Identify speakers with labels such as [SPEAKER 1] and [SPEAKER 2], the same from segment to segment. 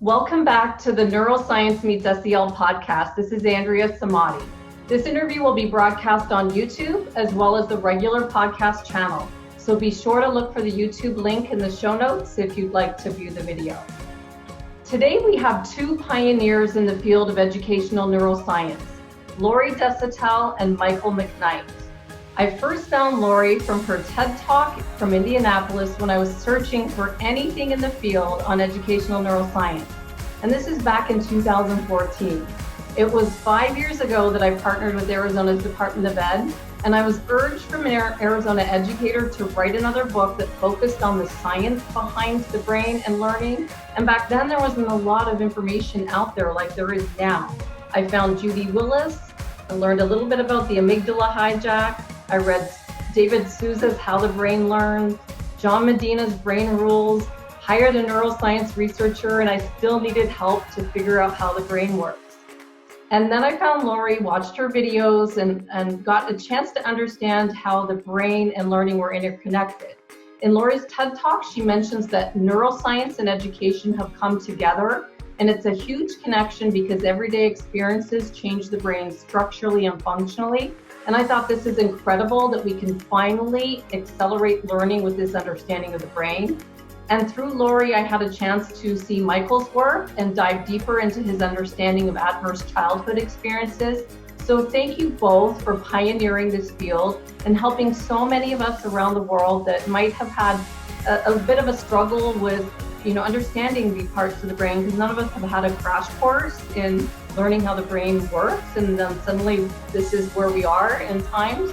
[SPEAKER 1] Welcome back to the Neuroscience Meets SEL podcast. This is Andrea Samadi. This interview will be broadcast on YouTube as well as the regular podcast channel. So be sure to look for the YouTube link in the show notes if you'd like to view the video. Today we have two pioneers in the field of educational neuroscience, Lori Desautels and Michael McKnight. I first found Lori from her TED Talk from Indianapolis when I was searching for anything in the field on educational neuroscience. And this is back in 2014. It was 5 years ago that I partnered with Arizona's Department of Ed, and I was urged from Arizona Educator to write another book that focused on the science behind the brain and learning. And back then there wasn't a lot of information out there like there is now. I found Judy Willis. I learned a little bit about the amygdala hijack. I read David Souza's How the Brain Learns, John Medina's Brain Rules, hired a neuroscience researcher, and I still needed help to figure out how the brain works. And then I found Lori, watched her videos, and got a chance to understand how the brain and learning were interconnected. In Lori's TED Talk, she mentions that neuroscience and education have come together, and it's a huge connection because everyday experiences change the brain structurally and functionally. And I thought this is incredible that we can finally accelerate learning with this understanding of the brain. And through Lori, I had a chance to see Michael's work and dive deeper into his understanding of adverse childhood experiences. So thank you both for pioneering this field and helping so many of us around the world that might have had a bit of a struggle with, understanding the parts of the brain, because none of us have had a crash course in learning how the brain works, and then suddenly this is where we are in times.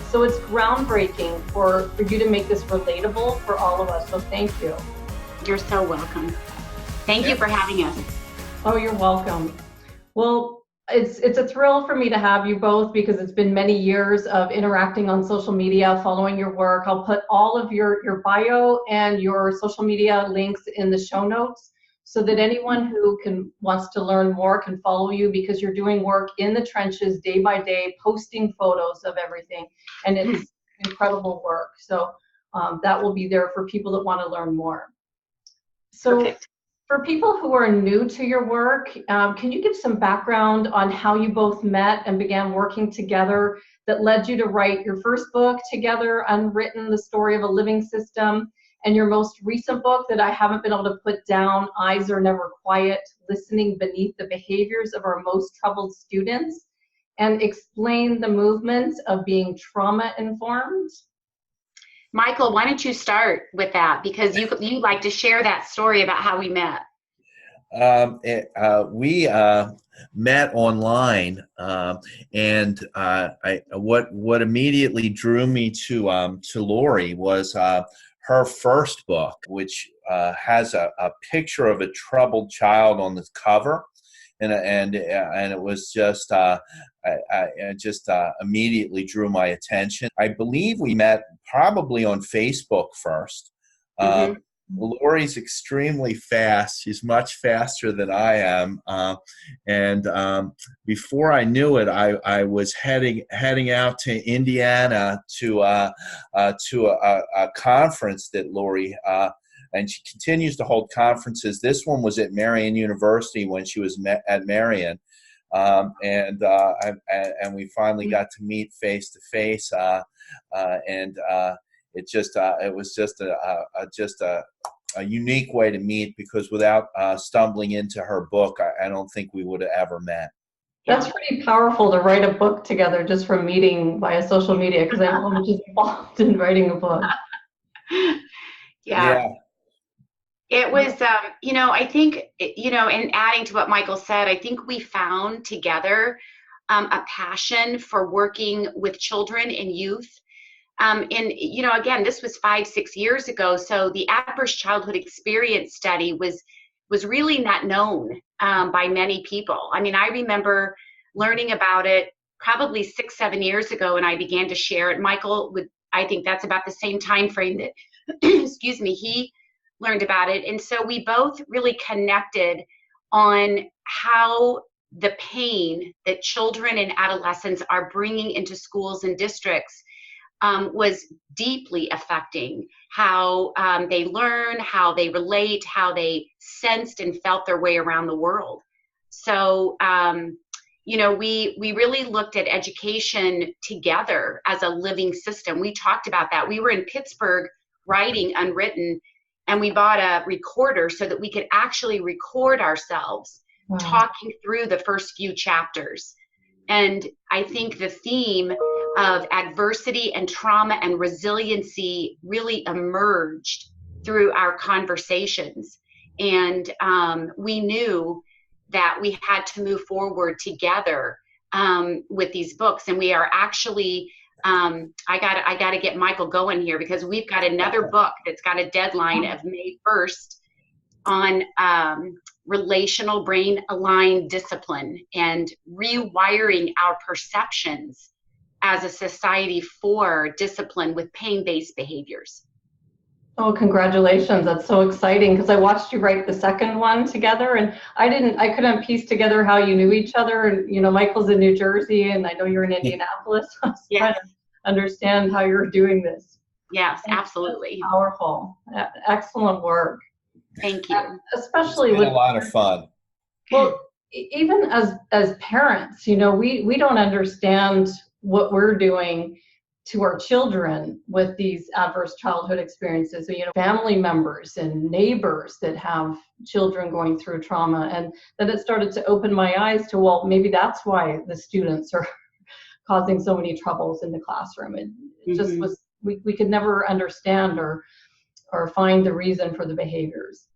[SPEAKER 1] So it's groundbreaking for you to make this relatable for all of us. So thank you.
[SPEAKER 2] You're so welcome. Thank you for having us.
[SPEAKER 1] Oh, you're welcome. Well, it's a thrill for me to have you both because it's been many years of interacting on social media, following your work. I'll put all of your bio and your social media links in the show notes so that anyone who wants to learn more can follow you, because you're doing work in the trenches day by day, posting photos of everything, and it's incredible work. So that will be there for people that want to learn more. So. Perfect. For people who are new to your work, can you give some background on how you both met and began working together that led you to write your first book together, Unwritten, The Story of a Living System, and your most recent book that I haven't been able to put down, Eyes Are Never Quiet, Listening Beneath the Behaviors of Our Most Troubled Students, and explain the movement of being trauma-informed?
[SPEAKER 2] Michael, why don't you start with that, because you like to share that story about how we met.
[SPEAKER 3] We met online, and what immediately drew me to Lori was her first book, which has a picture of a troubled child on the cover. And it was just immediately drew my attention. I believe we met probably on Facebook first. Lori's extremely fast. She's much faster than I am. And before I knew it, I was heading out to Indiana to a conference that Lori and she continues to hold conferences. This one was at Marian University when she was at Marian, and we finally got to meet face to face, and it was just a unique way to meet, because without stumbling into her book, I don't think we would have ever met.
[SPEAKER 1] That's pretty powerful to write a book together just from meeting via social media, because I know how much is involved in writing a book.
[SPEAKER 2] Yeah. It was, I think, and adding to what Michael said, I think we found together a passion for working with children and youth. And, again, this was 5-6 years ago. So the adverse childhood experience study was really not known by many people. I mean, I remember learning about it probably 6-7 years ago, and I began to share it. Michael, I think that's about the same time frame that, excuse me, he learned about it. And so we both really connected on how the pain that children and adolescents are bringing into schools and districts was deeply affecting how they learn, how they relate, how they sensed and felt their way around the world. So, we really looked at education together as a living system. We talked about that. We were in Pittsburgh writing Unwritten, and we bought a recorder so that we could actually record ourselves talking through the first few chapters. And I think the theme of adversity and trauma and resiliency really emerged through our conversations. And we knew that we had to move forward together with these books. And we are actually, I gotta get Michael going here, because we've got another book that's got a deadline of May 1st on relational brain aligned discipline and rewiring our perceptions as a society for discipline with pain-based behaviors.
[SPEAKER 1] Oh, congratulations. That's so exciting, because I watched you write the second one together, and I couldn't piece together how you knew each other. And, Michael's in New Jersey, and I know you're in Indianapolis. So I was trying to understand how you're doing this.
[SPEAKER 2] Yes, absolutely.
[SPEAKER 1] That's powerful. Excellent work.
[SPEAKER 2] Thank you.
[SPEAKER 1] Especially
[SPEAKER 3] it's been
[SPEAKER 1] with
[SPEAKER 3] a lot of fun.
[SPEAKER 1] Well, even as parents, we don't understand what we're doing to our children with these adverse childhood experiences. So, family members and neighbors that have children going through trauma, and then it started to open my eyes to, well, maybe that's why the students are causing so many troubles in the classroom. It just was, we could never understand or find the reason for the behaviors.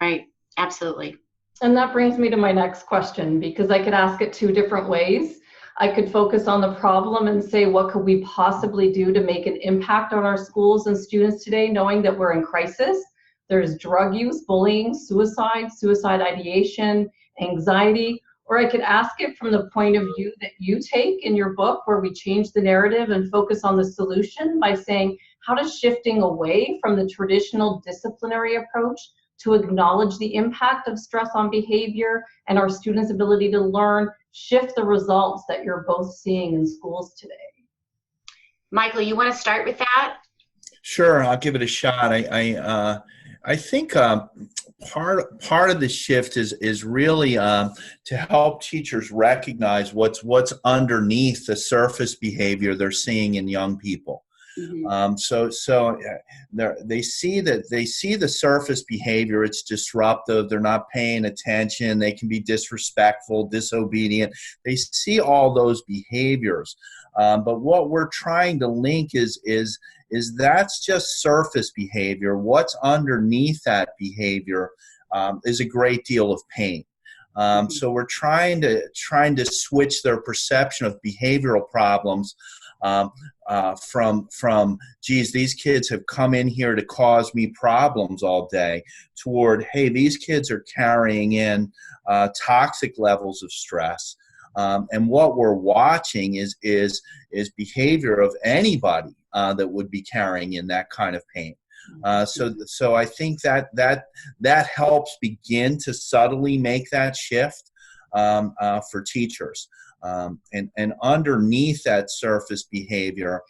[SPEAKER 2] Right, absolutely.
[SPEAKER 1] And that brings me to my next question, because I could ask it two different ways. I could focus on the problem and say, what could we possibly do to make an impact on our schools and students today, knowing that we're in crisis? There's drug use, bullying, suicide ideation, anxiety. Or I could ask it from the point of view that you take in your book, where we change the narrative and focus on the solution by saying, how does shifting away from the traditional disciplinary approach to acknowledge the impact of stress on behavior and our students' ability to learn shift the results that you're both seeing in schools today?
[SPEAKER 2] Michael, you want to start with that?
[SPEAKER 3] Sure, I'll give it a shot. I think part of the shift is really to help teachers recognize what's underneath the surface behavior they're seeing in young people. So they see the surface behavior. It's disruptive. They're not paying attention. They can be disrespectful, disobedient. They see all those behaviors. But what we're trying to link is that's just surface behavior. What's underneath that behavior is a great deal of pain. So we're trying to switch their perception of behavioral problems from geez, these kids have come in here to cause me problems all day, toward, hey, these kids are carrying in toxic levels of stress. And what we're watching is behavior of anybody that would be carrying in that kind of pain. So I think that helps begin to subtly make that shift for teachers. And underneath that surface behavior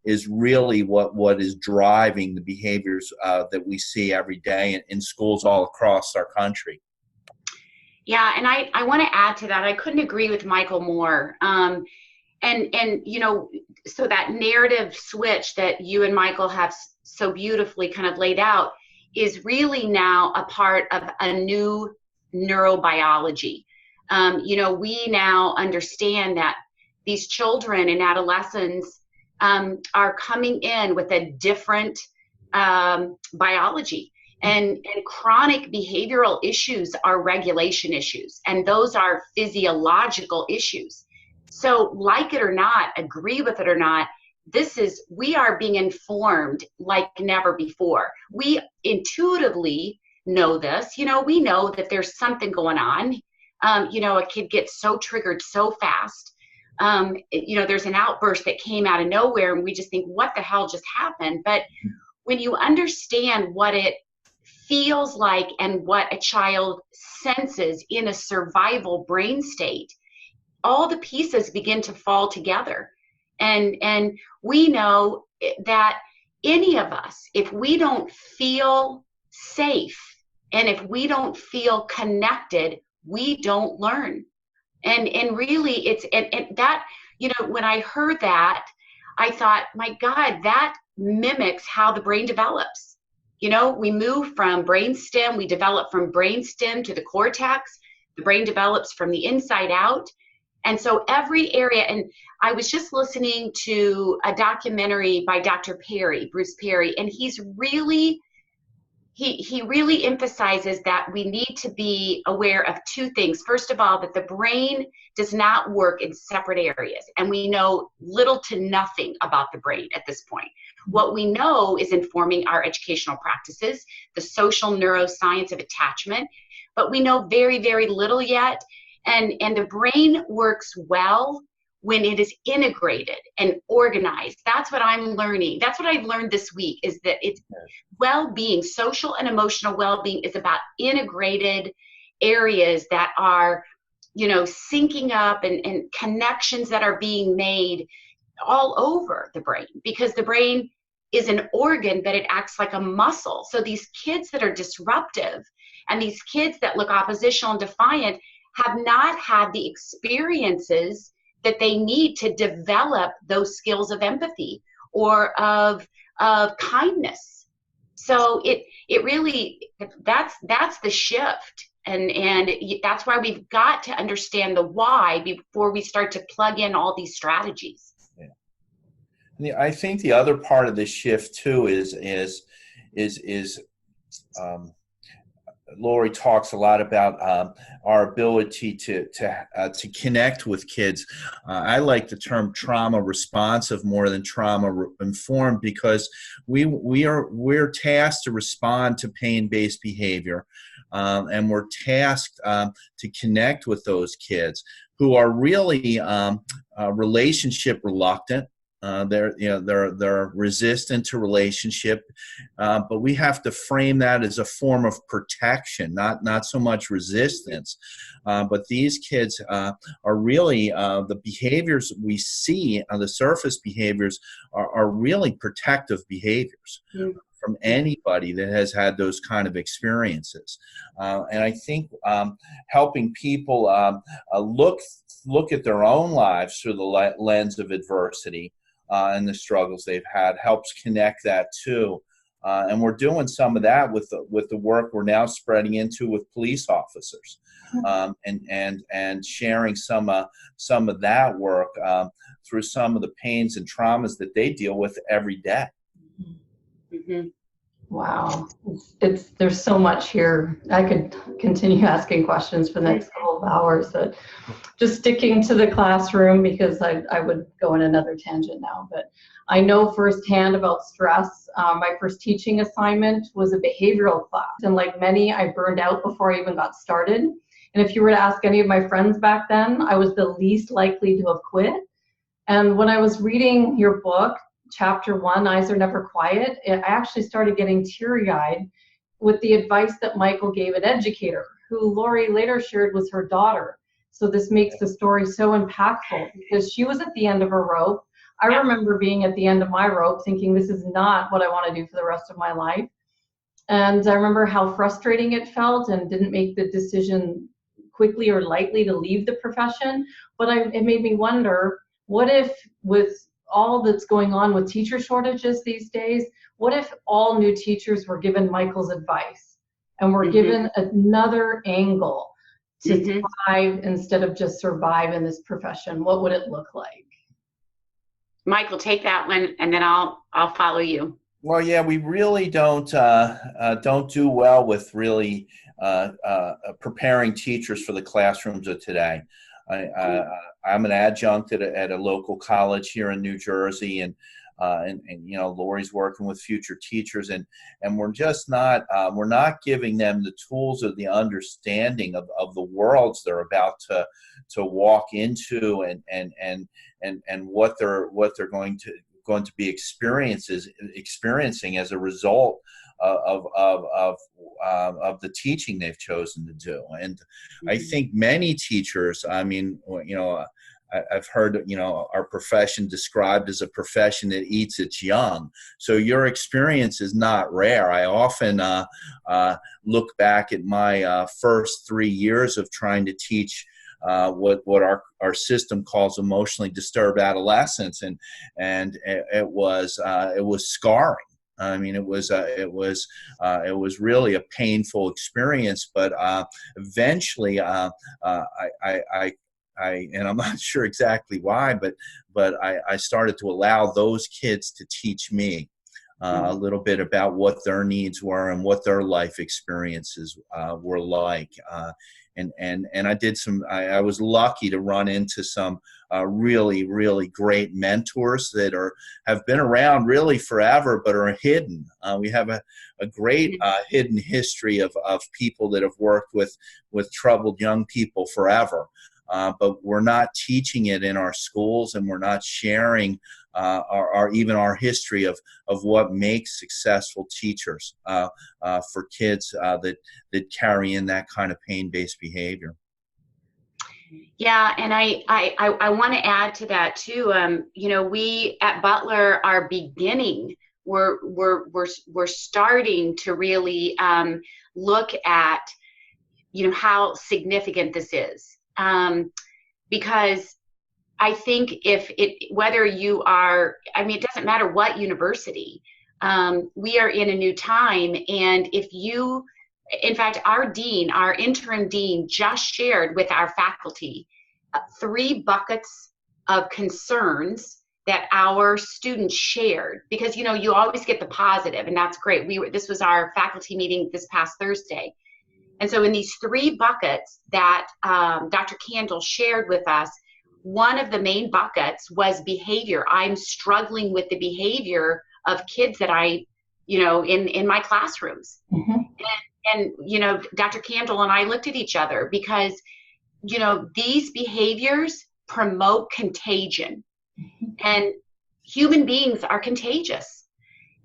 [SPEAKER 3] is really what is driving the behaviors that we see every day in schools all across our country.
[SPEAKER 2] Yeah, and I want to add to that. I couldn't agree with Michael more. And so that narrative switch that you and Michael have so beautifully kind of laid out is really now a part of a new neurobiology. We now understand that these children and adolescents are coming in with a different biology. And chronic behavioral issues are regulation issues, and those are physiological issues. So, like it or not, agree with it or not, we are being informed like never before. We intuitively know this. We know that there's something going on. A kid gets so triggered so fast. There's an outburst that came out of nowhere, and we just think, what the hell just happened? But when you understand what it feels like and what a child senses in a survival brain state, all the pieces begin to fall together. And we know that any of us, if we don't feel safe and if we don't feel connected, we don't learn. And really it's, and that, you know, when I heard that, I thought, my God, that mimics how the brain develops. You know, we move from brainstem, we develop from brainstem to the cortex. The brain develops from the inside out. And so every area, and I was just listening to a documentary by Dr. Perry, Bruce Perry, and he's really, he really emphasizes that we need to be aware of two things. First of all, that the brain does not work in separate areas, and we know little to nothing about the brain at this point. What we know is informing our educational practices, the social neuroscience of attachment, but we know very, very little yet. And the brain works well when it is integrated and organized. That's what I'm learning. That's what I've learned this week, is that it's well-being, social and emotional well-being is about integrated areas that are, you know, syncing up and connections that are being made all over the brain, because the brain is an organ, but it acts like a muscle. So these kids that are disruptive and these kids that look oppositional and defiant have not had the experiences that they need to develop those skills of empathy or of kindness. So it really, that's the shift. And that's why we've got to understand the why before we start to plug in all these strategies.
[SPEAKER 3] Yeah. I think the other part of this shift too is Lori talks a lot about our ability to connect with kids. I like the term trauma responsive more than trauma informed, because we're tasked to respond to pain-based behavior, and we're tasked to connect with those kids who are really relationship reluctant. They're resistant to relationship, but we have to frame that as a form of protection, not so much resistance. But these kids are really the behaviors we see on the surface behaviors are really protective behaviors. Mm-hmm. From anybody that has had those kind of experiences. And I think helping people look at their own lives through the lens of adversity and the struggles they've had helps connect that too. And we're doing some of that with the work we're now spreading into with police officers, and sharing some of that work through some of the pains and traumas that they deal with every day.
[SPEAKER 1] Mm-hmm. Wow, there's so much here. I could continue asking questions for the next couple of hours, but just sticking to the classroom, because I would go in another tangent now. But I know firsthand about stress. My first teaching assignment was a behavioral class, and like many, I burned out before I even got started. And if you were to ask any of my friends back then, I was the least likely to have quit. And when I was reading your book, Chapter 1, Eyes Are Never Quiet, I actually started getting teary-eyed with the advice that Michael gave an educator, who Lori later shared was her daughter. So this makes the story so impactful, because she was at the end of her rope. I remember being at the end of my rope thinking, this is not what I want to do for the rest of my life. And I remember how frustrating it felt, and didn't make the decision quickly or lightly to leave the profession. But it made me wonder, what if with all that's going on with teacher shortages these days, what if all new teachers were given Michael's advice and were given another angle to thrive instead of just survive in this profession? What would it look like?
[SPEAKER 2] Michael, take that one, and then I'll follow you.
[SPEAKER 3] Well, yeah, we really don't do well with really preparing teachers for the classrooms of today. I'm an adjunct at a local college here in New Jersey, and you know, Lori's working with future teachers, and we're just not giving them the tools or the understanding of the worlds they're about to walk into, and what they're going to be experiencing as a result of the teaching they've chosen to do. And I think many teachers, I mean, you know, I've heard, our profession described as a profession that eats its young. So your experience is not rare. I often look back at my first 3 years of trying to teach what our system calls emotionally disturbed adolescents, and it was scarring. I mean, it was really a painful experience, but eventually, and I'm not sure exactly why, but I started to allow those kids to teach me a little bit about what their needs were and what their life experiences were like. And I did I was lucky to run into some really, really great mentors that have been around really forever, but are hidden. We have a great hidden history of people that have worked with troubled young people forever. But we're not teaching it in our schools, and we're not sharing even our history of what makes successful teachers for kids that carry in that kind of pain-based behavior.
[SPEAKER 2] Yeah, and I want to add to that too. We at Butler are beginning. We're starting to really look at how significant this is. Because I think whether you are, it doesn't matter what university, we are in a new time. And in fact, our interim dean just shared with our faculty 3 buckets of concerns that our students shared, because, you always get the positive, and that's great. This was our faculty meeting this past Thursday. And so in these 3 buckets that Dr. Candle shared with us, one of the main buckets was behavior. I'm struggling with the behavior of kids that in my classrooms. Mm-hmm. And Dr. Candle and I looked at each other because, these behaviors promote contagion. Mm-hmm. And human beings are contagious.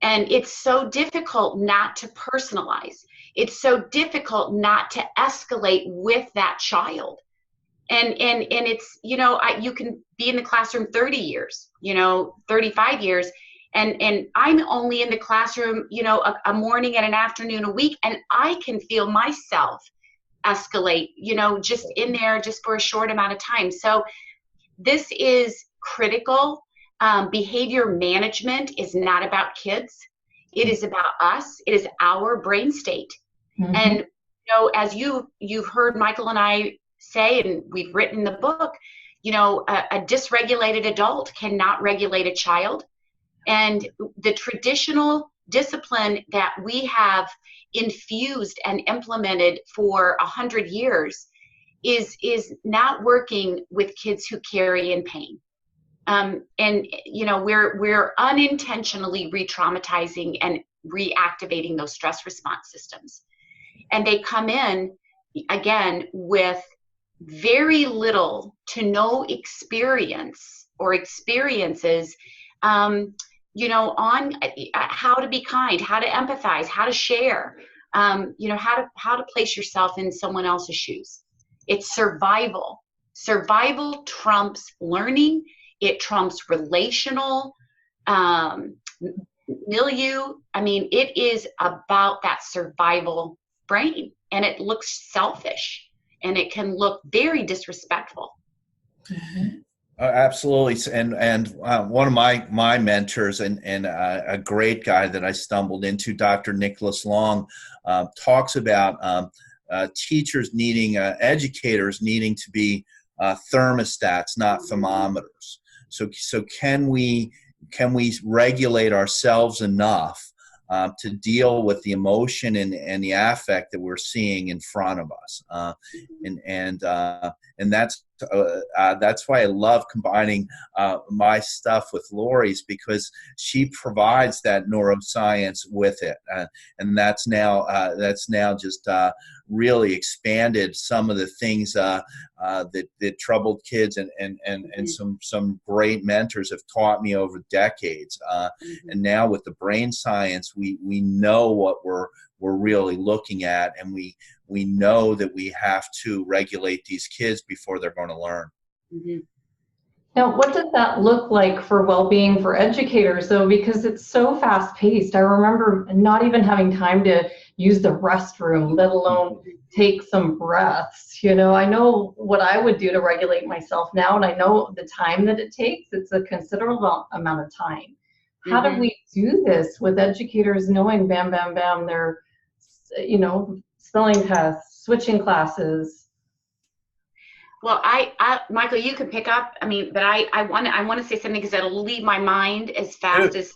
[SPEAKER 2] And it's so difficult not to personalize. It's so difficult not to escalate with that child. And it's, you can be in the classroom 30 years, 35 years, and I'm only in the classroom, a morning and an afternoon a week, and I can feel myself escalate, just in there just for a short amount of time. So this is critical. Behavior management is not about kids. It is about us. It is our brain state. Mm-hmm. And as you've heard Michael and I say, and we've written in the book, a dysregulated adult cannot regulate a child. And the traditional discipline that we have infused and implemented for 100 years is not working with kids who carry in pain. And we're unintentionally re-traumatizing and reactivating those stress response systems. And they come in, again, with very little to no experience or experiences, on how to be kind, how to empathize, how to share, how to place yourself in someone else's shoes. It's survival. Survival trumps learning. It trumps relational milieu. It is about that survival brain, and it looks selfish, and it can look very disrespectful.
[SPEAKER 3] Mm-hmm. Absolutely. And one of my mentors and a great guy that I stumbled into, Dr. Nicholas Long, talks about teachers needing, educators needing to be thermostats, not thermometers. So can we regulate ourselves enough to deal with the emotion and the affect that we're seeing in front of us, and that's why I love combining my stuff with Lori's, because she provides that neuroscience with it, and that's now just really expanded some of the things that troubled kids and some great mentors have taught me over decades. And now with the brain science, we know what we're really looking at, and we know that we have to regulate these kids before they're going to learn.
[SPEAKER 2] Mm-hmm.
[SPEAKER 1] Now, what does that look like for well-being for educators, though? Because it's so fast-paced. I remember not even having time to use the restroom, let alone take some breaths. I know what I would do to regulate myself now, and I know the time that it takes. It's a considerable amount of time. How do we do this with educators knowing, bam, bam, bam, they're, spelling tests, switching classes?
[SPEAKER 2] Well, Michael, you can pick up. But I want to say something because it'll leave my mind as fast as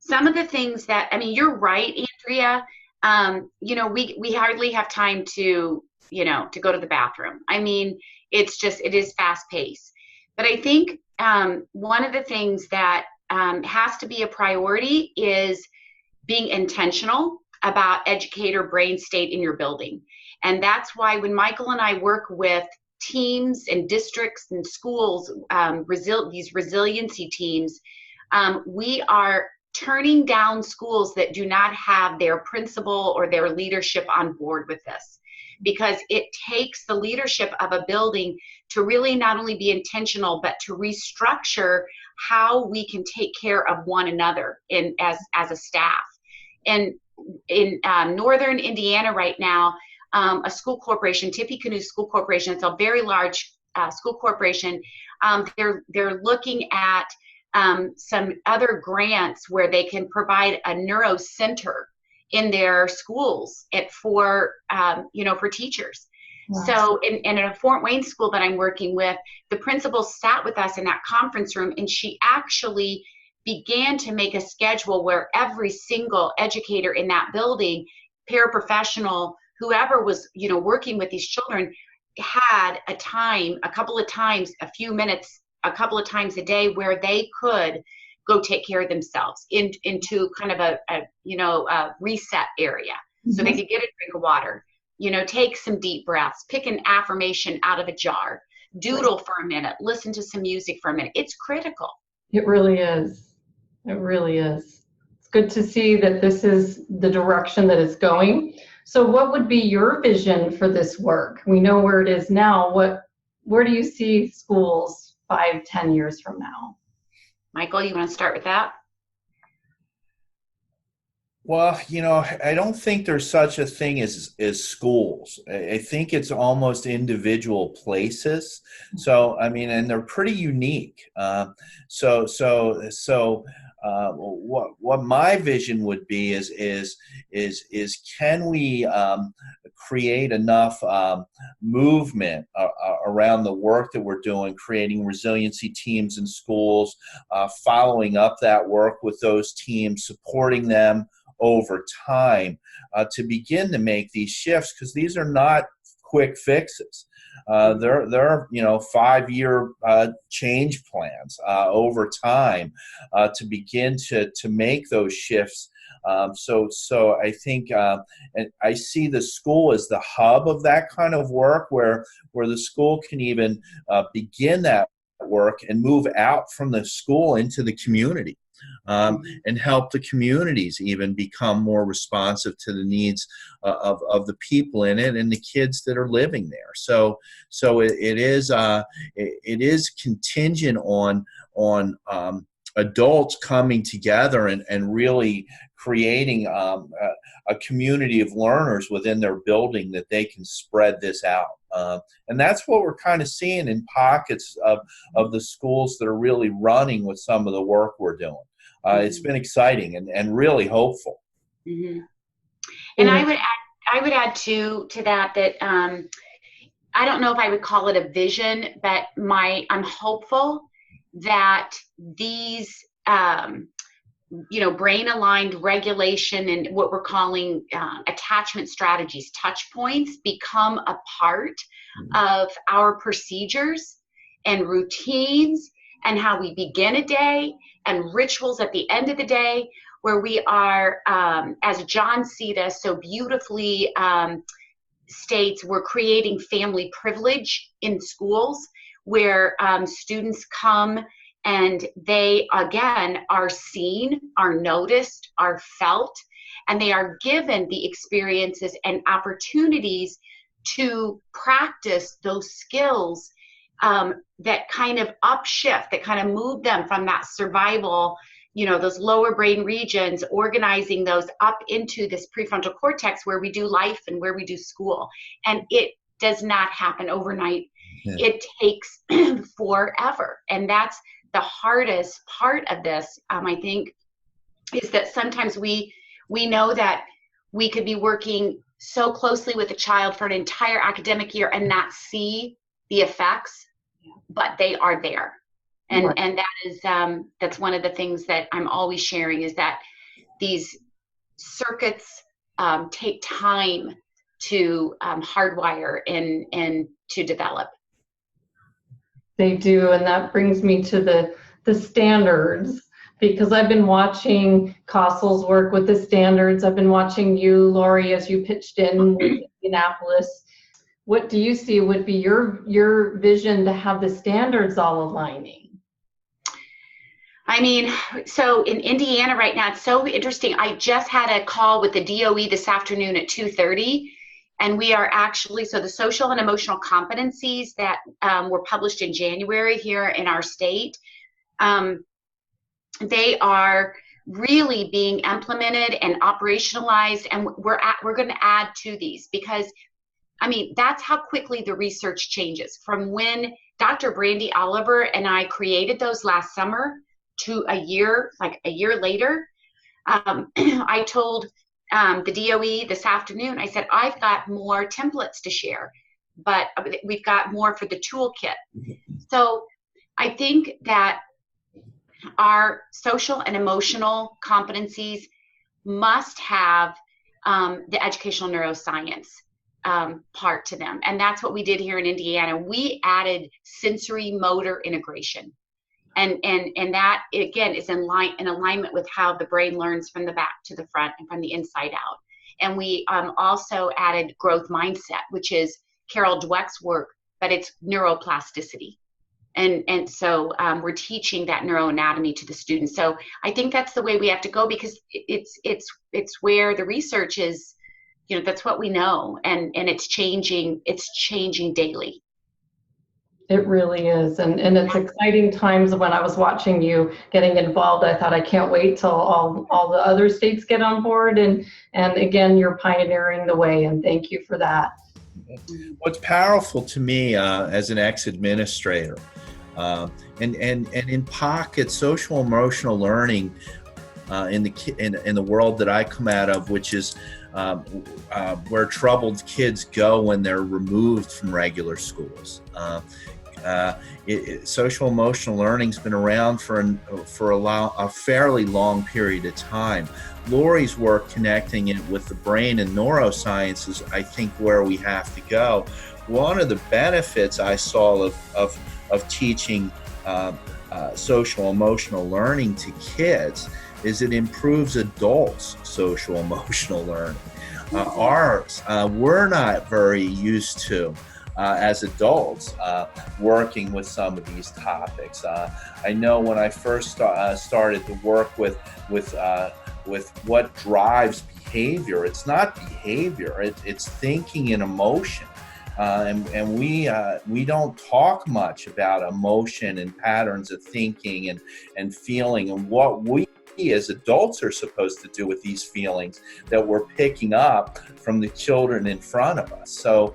[SPEAKER 2] some of the things that. You're right, Andrea. We hardly have time to go to the bathroom. It is fast paced. But I think one of the things that has to be a priority is being intentional about educator brain state in your building, and that's why when Michael and I work with teams and districts and schools, these resiliency teams, we are turning down schools that do not have their principal or their leadership on board with this, because it takes the leadership of a building to really not only be intentional, but to restructure how we can take care of one another as a staff. And in northern Indiana right now, a school corporation, Tippecanoe School Corporation, it's a very large school corporation. They're looking at some other grants where they can provide a neuro center in their schools for teachers. Wow. So in a Fort Wayne school that I'm working with, the principal sat with us in that conference room, and she actually began to make a schedule where every single educator in that building, paraprofessional, whoever was working with these children, had a couple of times a day where they could go take care of themselves into kind of a reset area. So they could get a drink of water, take some deep breaths, pick an affirmation out of a jar, doodle for a minute, listen to some music for a minute. It's critical.
[SPEAKER 1] It really is. It really is. It's good to see that this is the direction that it's going. So what would be your vision for this work? We know where it is now. Where do you see schools 5-10 years from now?
[SPEAKER 2] Michael, you want to start with that?
[SPEAKER 3] Well, I don't think there's such a thing as schools. I think it's almost individual places. So, and they're pretty unique. What my vision would be is can we create enough movement around the work that we're doing, creating resiliency teams in schools, following up that work with those teams, supporting them over time to begin to make these shifts, because these are not quick fixes. They're 5-year change plans over time to begin to make those shifts. So I think, and I see the school as the hub of that kind of work, where the school can even begin that work and move out from the school into the community. And help the communities even become more responsive to the needs of the people in it and the kids that are living there. So it is contingent on adults coming together and really creating a community of learners within their building that they can spread this out. And that's what we're kind of seeing in pockets of the schools that are really running with some of the work we're doing. It's been exciting and really hopeful.
[SPEAKER 2] Mm-hmm. And I would add to that I don't know if I would call it a vision, but I'm hopeful that these brain aligned regulation and what we're calling attachment strategies, touch points, become a part of our procedures and routines and how we begin a day and rituals at the end of the day, where we are, as John Medina so beautifully states, we're creating family privilege in schools, where students come and they, again, are seen, are noticed, are felt, and they are given the experiences and opportunities to practice those skills that kind of upshift, that kind of move them from that survival, those lower brain regions, organizing those up into this prefrontal cortex where we do life and where we do school. And it does not happen overnight. Yeah. It takes forever. And that's the hardest part of this, I think, is that sometimes we know that we could be working so closely with a child for an entire academic year and not see the effects, but they are there. And right. And that is that's one of the things that I'm always sharing, is that these circuits take time to hardwire and to develop.
[SPEAKER 1] They do, and that brings me to the standards, because I've been watching Cossel's work with the standards. I've been watching you, Lori, as you pitched in with Indianapolis. What do you see would be your vision to have the standards all aligning?
[SPEAKER 2] I mean, so in Indiana right now, it's so interesting. I just had a call with the DOE this afternoon at 2:30, and we are actually, so the social and emotional competencies that were published in January here in our state, they are really being implemented and operationalized, and we're going to add to these, because I mean, that's how quickly the research changes. From when Dr. Brandy Oliver and I created those last summer to a year later, I told the DOE this afternoon, I said, I've got more templates to share, but we've got more for the toolkit. So I think that our social and emotional competencies must have the educational neuroscience part to them. And that's what we did here in Indiana. We added sensory motor integration. And that, again, is in alignment with how the brain learns from the back to the front and from the inside out. And we also added growth mindset, which is Carol Dweck's work, but it's neuroplasticity. And so we're teaching that neuroanatomy to the students. So I think that's the way we have to go, because it's where the research is, that's what we know, and it's changing daily.
[SPEAKER 1] It really is, and it's exciting times. When I was watching you getting involved, I thought, I can't wait till all the other states get on board, and again, you're pioneering the way, and thank you for that.
[SPEAKER 3] What's powerful to me as an ex-administrator, and in pockets, social emotional learning in the world that I come out of, which is where troubled kids go when they're removed from regular schools. Social emotional learning's been around for a fairly long period of time. Lori's work connecting it with the brain and neuroscience is, I think, where we have to go. One of the benefits I saw of teaching social emotional learning to kids is it improves adults' social emotional learning. Ours, we're not very used to, as adults, working with some of these topics. I know when I first started to work with what drives behavior, it's not behavior, it's thinking and emotion. And we don't talk much about emotion and patterns of thinking and feeling, and what we as adults are supposed to do with these feelings that we're picking up from the children in front of us. So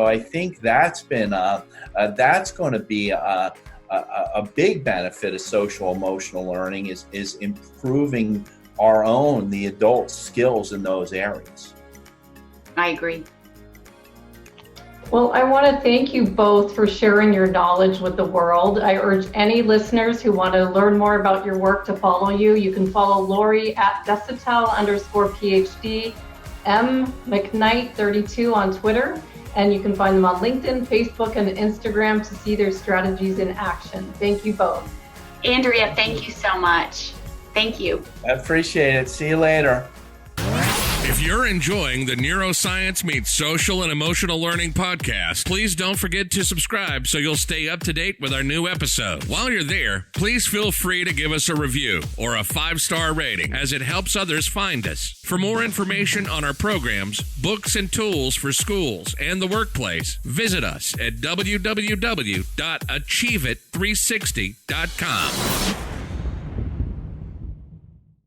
[SPEAKER 3] I think that's been that's going to be a big benefit of social emotional learning is improving the adult skills in those areas.
[SPEAKER 2] I agree.
[SPEAKER 1] Well, I want to thank you both for sharing your knowledge with the world. I urge any listeners who want to learn more about your work to follow you. You can follow Lori at Desautels_PhD, McKnight32 on Twitter, and you can find them on LinkedIn, Facebook, and Instagram to see their strategies in action. Thank you both.
[SPEAKER 2] Andrea, thank you so much. Thank you.
[SPEAKER 3] I appreciate it. See you later.
[SPEAKER 4] If If you're enjoying the Neuroscience Meets Social and Emotional Learning podcast, please don't forget to subscribe so you'll stay up to date with our new episode. While you're there, please feel free to give us a review or a 5-star rating, as it helps others find us. For more information on our programs, books, and tools for schools and the workplace, visit us at www.achieveit360.com.